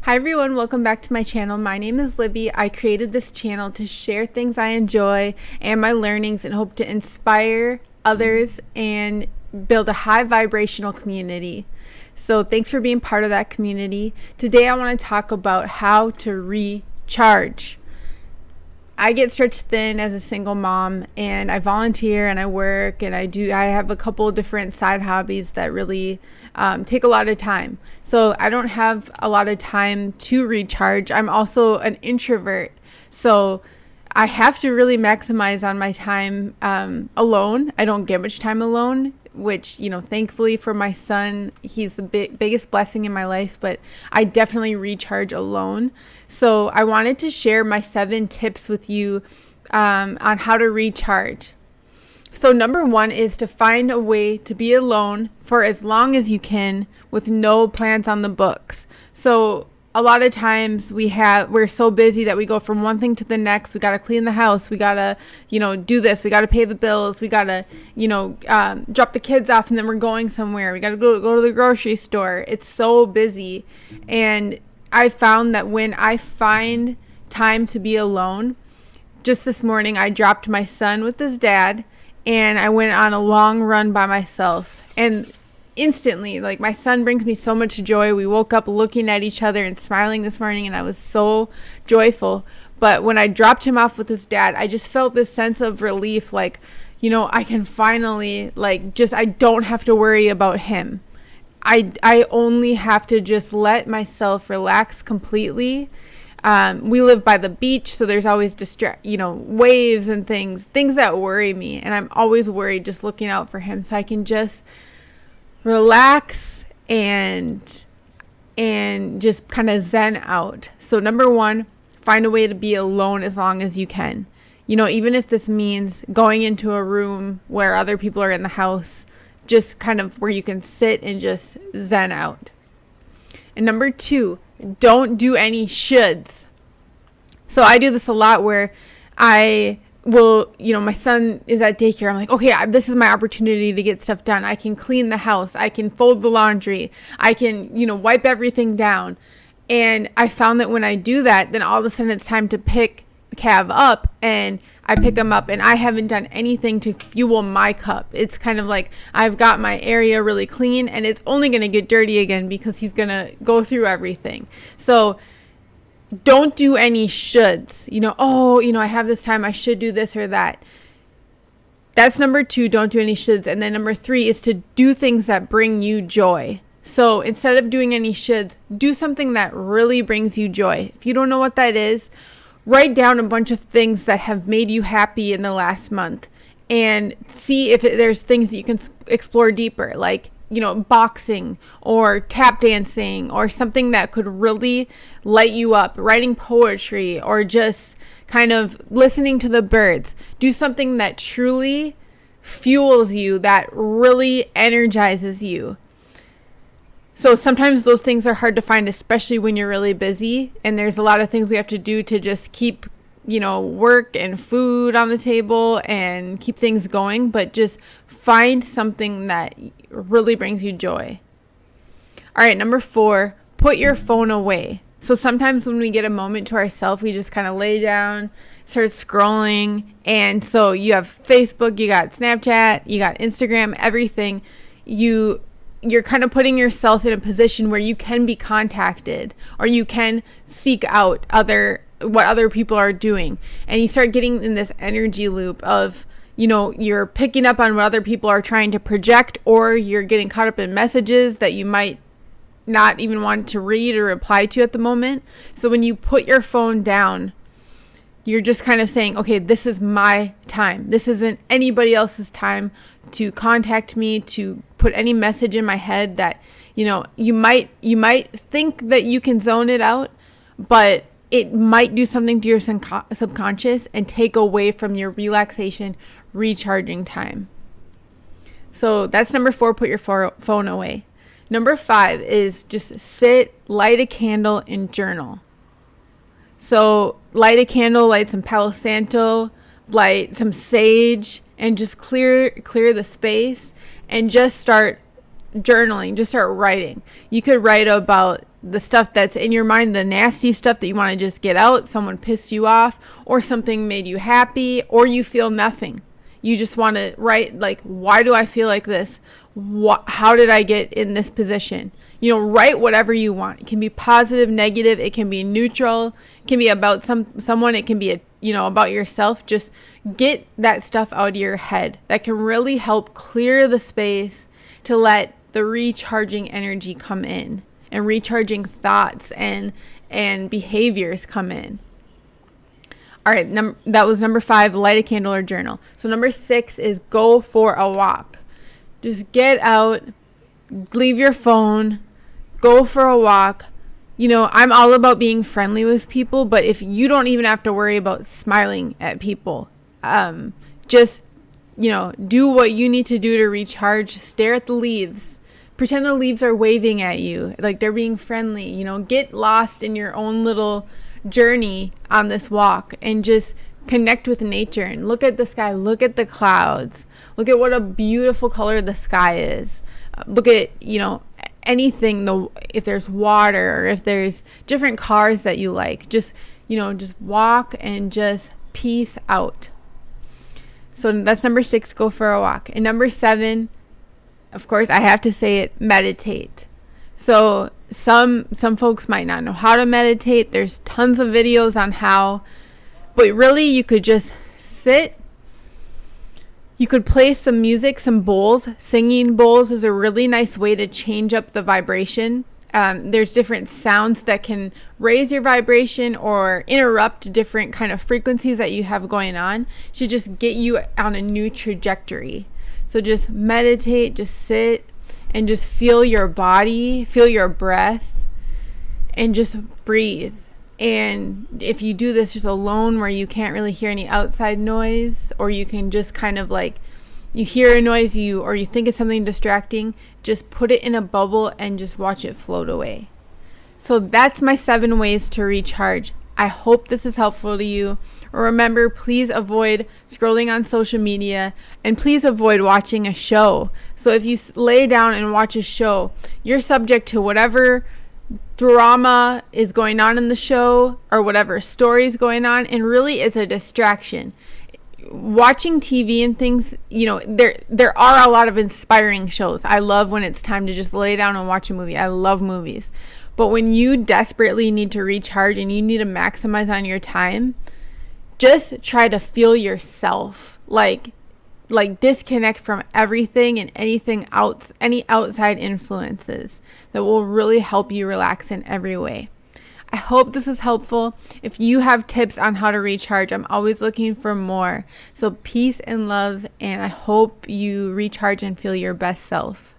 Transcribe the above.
Hi everyone, welcome back to my channel. My name is Libby. I created this channel to share things I enjoy and my learnings and hope to inspire others and build a high vibrational community. So thanks for being part of that community. Today I want to talk about how to recharge. I get stretched thin as a single mom, and I volunteer and I work and I have a couple of different side hobbies that really take a lot of time. So I don't have a lot of time to recharge. I'm also an introvert, so I have to really maximize on my time alone. I don't get much time alone, which, thankfully for my son, he's the biggest blessing in my life, but I definitely recharge alone. So I wanted to share my 7 tips with you on how to recharge. So number 1 is to find a way to be alone for as long as you can with no plans on the books. So a lot of times we're so busy that we go from one thing to the next. We got to clean the house. We got to, do this. We got to pay the bills. We got to, drop the kids off, and then we're going somewhere. We got to go to the grocery store. It's so busy. And I found that when I find time to be alone, just this morning, I dropped my son with his dad and I went on a long run by myself. And instantly, my son brings me so much joy. We woke up looking at each other and smiling this morning, and I was so joyful. But when I dropped him off with his dad, I just felt this sense of relief, I can finally, I don't have to worry about him. I only have to just let myself relax completely. We live by the beach, so there's always waves and things that worry me, and I'm always worried just looking out for him. So I can just relax and just kind of zen out. So number 1, find a way to be alone as long as you can. Even if this means going into a room where other people are in the house, just kind of where you can sit and just zen out. And number 2, don't do any shoulds. So I do this a lot where my son is at daycare. I'm like, okay, this is my opportunity to get stuff done. I can clean the house. I can fold the laundry. I can, wipe everything down. And I found that when I do that, then all of a sudden it's time to pick Cav up, and I pick him up and I haven't done anything to fuel my cup. It's kind of like I've got my area really clean, and it's only going to get dirty again because he's going to go through everything. So don't do any shoulds. I have this time, I should do this or that. That's number 2, don't do any shoulds. And then number 3 is to do things that bring you joy. So instead of doing any shoulds, do something that really brings you joy. If you don't know what that is, write down a bunch of things that have made you happy in the last month and see if there's things that you can explore deeper, like boxing or tap dancing or something that could really light you up, writing poetry, or just kind of listening to the birds. Do something that truly fuels you, that really energizes you. So sometimes those things are hard to find, especially when you're really busy and there's a lot of things we have to do to just keep work and food on the table and keep things going, but just find something that really brings you joy. All right, number 4, put your phone away. So sometimes when we get a moment to ourselves, we just kind of lay down, start scrolling. And so you have Facebook, you got Snapchat, you got Instagram, everything. You're kind of putting yourself in a position where you can be contacted, or you can seek out what other people are doing. And you start getting in this energy loop of, you're picking up on what other people are trying to project, or you're getting caught up in messages that you might not even want to read or reply to at the moment. So when you put your phone down, you're just kind of saying, okay, this is my time. This isn't anybody else's time to contact me, to put any message in my head that, you might think that you can zone it out, but it might do something to your subconscious and take away from your relaxation, recharging time. So that's number 4, put your phone away. Number 5 is just sit, light a candle, and journal. So light a candle, light some Palo Santo, light some sage, and just clear the space and just start journaling, just start writing. You could write about the stuff that's in your mind, the nasty stuff that you want to just get out. Someone pissed you off, or something made you happy, or you feel nothing. You just want to write, like, why do I feel like this? How did I get in this position? Write whatever you want. It can be positive, negative. It can be neutral. It can be about someone. It can be about yourself. Just get that stuff out of your head. That can really help clear the space to let the recharging energy come in, and recharging thoughts and behaviors come in. All right, that was number 5, light a candle or journal. So number 6 is go for a walk. Just get out, leave your phone, go for a walk. I'm all about being friendly with people, but if you don't even have to worry about smiling at people, just, do what you need to do to recharge. Stare at the leaves. Pretend the leaves are waving at you, like they're being friendly. Get lost in your own little journey on this walk, and just connect with nature and look at the sky, look at the clouds, look at what a beautiful color the sky is. Look at, anything, if there's water, or if there's different cars that you like. Just walk and just peace out. So that's number 6, go for a walk. And number 7, of course, I have to say it, meditate. So some folks might not know how to meditate. There's tons of videos on how, but really you could just sit. You could play some music, some bowls. Singing bowls is a really nice way to change up the vibration. There's different sounds that can raise your vibration or interrupt different kind of frequencies that you have going on to just get you on a new trajectory. So just meditate, just sit, and just feel your body, feel your breath, and just breathe. And if you do this just alone, where you can't really hear any outside noise, or you can just kind of like, you hear a noise, or you think it's something distracting, just put it in a bubble and just watch it float away. So that's my 7 ways to recharge. I hope this is helpful to you. Remember, please avoid scrolling on social media, and please avoid watching a show. So if you lay down and watch a show, you're subject to whatever drama is going on in the show, or whatever story is going on, and really it's a distraction. Watching TV and things, there are a lot of inspiring shows. I love when it's time to just lay down and watch a movie. I love movies. But when you desperately need to recharge and you need to maximize on your time, just try to feel yourself, like disconnect from everything and anything else, any outside influences that will really help you relax in every way. I hope this is helpful. If you have tips on how to recharge, I'm always looking for more. So peace and love, and I hope you recharge and feel your best self.